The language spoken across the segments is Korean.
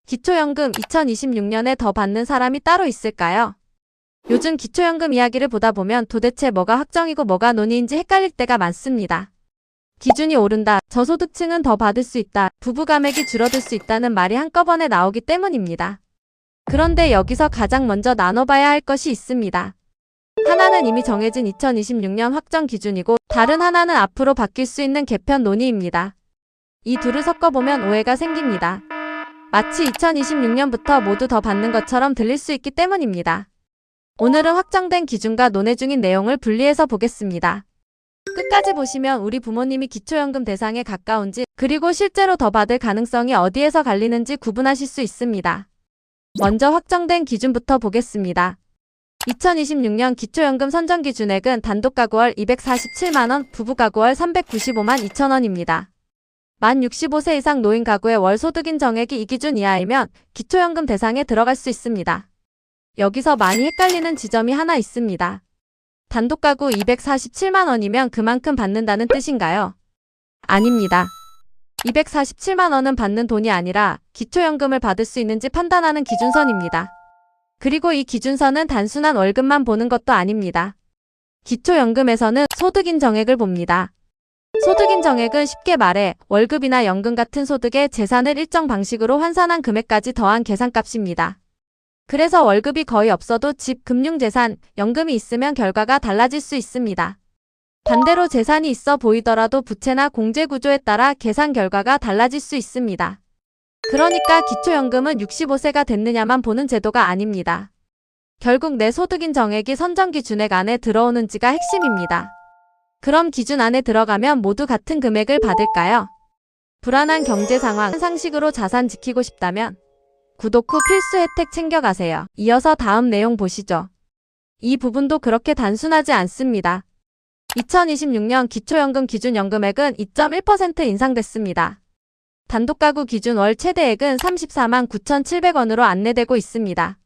기초연금 2026년에 더 받는 사람이 따로 있을까요? 요즘 기초연금 이야기를 보다 보면 도대체 뭐가 확정이고 뭐가 논의인지 헷갈릴 때가 많습니다. 기준이 오른다, 저소득층은 더 받을 수 있다, 부부감액이 줄어들 수 있다는 말이 한꺼번에 나오기 때문입니다. 그런데 여기서 가장 먼저 나눠봐야 할 것이 있습니다. 하나는 이미 정해진 2026년 확정 기준이고 다른 하나는 앞으로 바뀔 수 있는 개편 논의입니다. 이 둘을 섞어보면 오해가 생깁니다. 마치 2026년부터 모두 더 받는 것처럼 들릴 수 있기 때문입니다. 오늘은 확정된 기준과 논의 중인 내용을 분리해서 보겠습니다. 끝까지 보시면 우리 부모님이 기초연금 대상에 가까운지 그리고 실제로 더 받을 가능성이 어디에서 갈리는지 구분하실 수 있습니다. 먼저 확정된 기준부터 보겠습니다. 2026년 기초연금 선정기준액은 단독가구월 247만원, 부부가구월 395만 2천원입니다. 만 65세 이상 노인 가구의 월 소득인 정액이 이 기준 이하이면 기초연금 대상에 들어갈 수 있습니다. 여기서 많이 헷갈리는 지점이 하나 있습니다. 단독가구 247만원이면 그만큼 받는다는 뜻인가요? 아닙니다. 247만원은 받는 돈이 아니라 기초연금을 받을 수 있는지 판단하는 기준선입니다. 그리고 이 기준선은 단순한 월급만 보는 것도 아닙니다. 기초연금에서는 소득인 정액을 봅니다. 소득인 정액은 쉽게 말해 월급이나 연금 같은 소득에 재산을 일정 방식으로 환산한 금액까지 더한 계산값입니다. 그래서 월급이 거의 없어도 집, 금융재산, 연금이 있으면 결과가 달라질 수 있습니다. 반대로 재산이 있어 보이더라도 부채나 공제구조에 따라 계산 결과가 달라질 수 있습니다. 그러니까 기초연금은 65세가 됐느냐만 보는 제도가 아닙니다. 결국 내 소득인 정액이 선정기준액 안에 들어오는지가 핵심입니다. 그럼 기준 안에 들어가면 모두 같은 금액을 받을까요? 불안한 경제 상황, 상식으로 자산 지키고 싶다면 구독 후 필수 혜택 챙겨가세요. 이어서 다음 내용 보시죠. 이 부분도 그렇게 단순하지 않습니다. 2026년 기초연금 기준 연금액은 2.1% 인상됐습니다. 단독가구 기준 월 최대액은 34만 9,700원으로 안내되고 있습니다.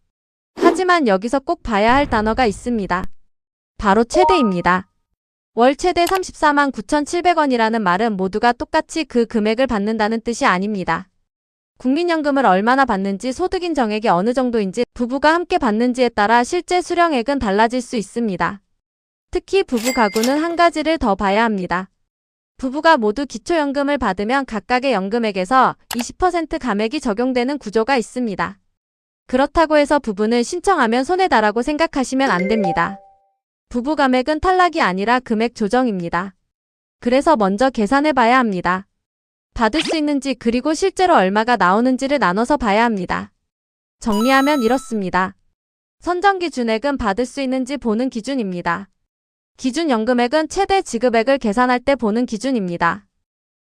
하지만 여기서 꼭 봐야 할 단어가 있습니다. 바로 최대입니다. 월 최대 34만 9,700원이라는 말은 모두가 똑같이 그 금액을 받는다는 뜻이 아닙니다. 국민연금을 얼마나 받는지, 소득인 정액이 어느 정도인지, 부부가 함께 받는지에 따라 실제 수령액은 달라질 수 있습니다. 특히 부부 가구는 한 가지를 더 봐야 합니다. 부부가 모두 기초연금을 받으면 각각의 연금액에서 20% 감액이 적용되는 구조가 있습니다. 그렇다고 해서 부부는 신청하면 손해다라고 생각하시면 안 됩니다. 부부 감액은 탈락이 아니라 금액 조정입니다. 그래서 먼저 계산해 봐야 합니다. 받을 수 있는지 그리고 실제로 얼마가 나오는지를 나눠서 봐야 합니다. 정리하면 이렇습니다. 선정기준액은 받을 수 있는지 보는 기준입니다. 기준연금액은 최대 지급액을 계산할 때 보는 기준입니다.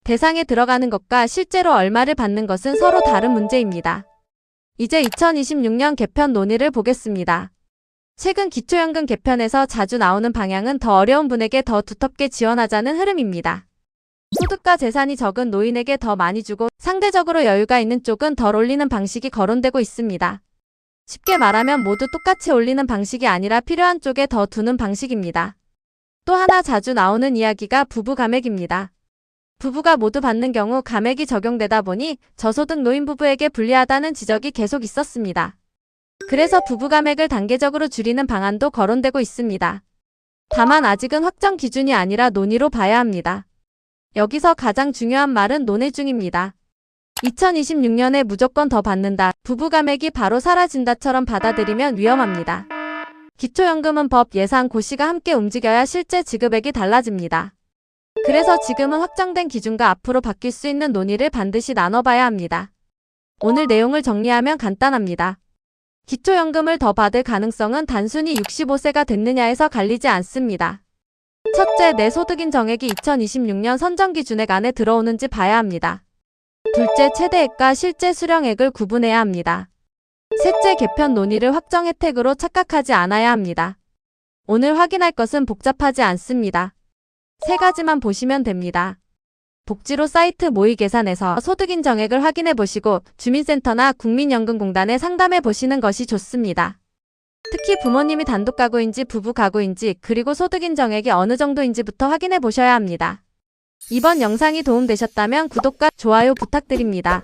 대상에 들어가는 것과 실제로 얼마를 받는 것은 서로 다른 문제입니다. 이제 2026년 개편 논의를 보겠습니다. 최근 기초연금 개편에서 자주 나오는 방향은 더 어려운 분에게 더 두텁게 지원하자는 흐름입니다. 소득과 재산이 적은 노인에게 더 많이 주고 상대적으로 여유가 있는 쪽은 덜 올리는 방식이 거론되고 있습니다. 쉽게 말하면 모두 똑같이 올리는 방식이 아니라 필요한 쪽에 더 두는 방식입니다. 또 하나 자주 나오는 이야기가 부부 감액입니다. 부부가 모두 받는 경우 감액이 적용되다 보니 저소득 노인 부부에게 불리하다는 지적이 계속 있었습니다. 그래서 부부 감액을 단계적으로 줄이는 방안도 거론되고 있습니다. 다만 아직은 확정 기준이 아니라 논의로 봐야 합니다. 여기서 가장 중요한 말은 논의 중입니다. 2026년에 무조건 더 받는다, 부부 감액이 바로 사라진다처럼 받아들이면 위험합니다. 기초연금은 법, 예산, 고시가 함께 움직여야 실제 지급액이 달라집니다. 그래서 지금은 확정된 기준과 앞으로 바뀔 수 있는 논의를 반드시 나눠봐야 합니다. 오늘 내용을 정리하면 간단합니다. 기초연금을 더 받을 가능성은 단순히 65세가 됐느냐에서 갈리지 않습니다. 첫째, 내 소득인 정액이 2026년 선정기준액 안에 들어오는지 봐야 합니다. 둘째, 최대액과 실제 수령액을 구분해야 합니다. 셋째, 개편 논의를 확정 혜택으로 착각하지 않아야 합니다. 오늘 확인할 것은 복잡하지 않습니다. 세 가지만 보시면 됩니다. 복지로 사이트 모의 계산에서 소득인 정액을 확인해 보시고 주민센터나 국민연금공단에 상담해 보시는 것이 좋습니다. 특히 부모님이 단독 가구인지 부부 가구인지 그리고 소득인 정액이 어느 정도인지부터 확인해 보셔야 합니다. 이번 영상이 도움되셨다면 구독과 좋아요 부탁드립니다.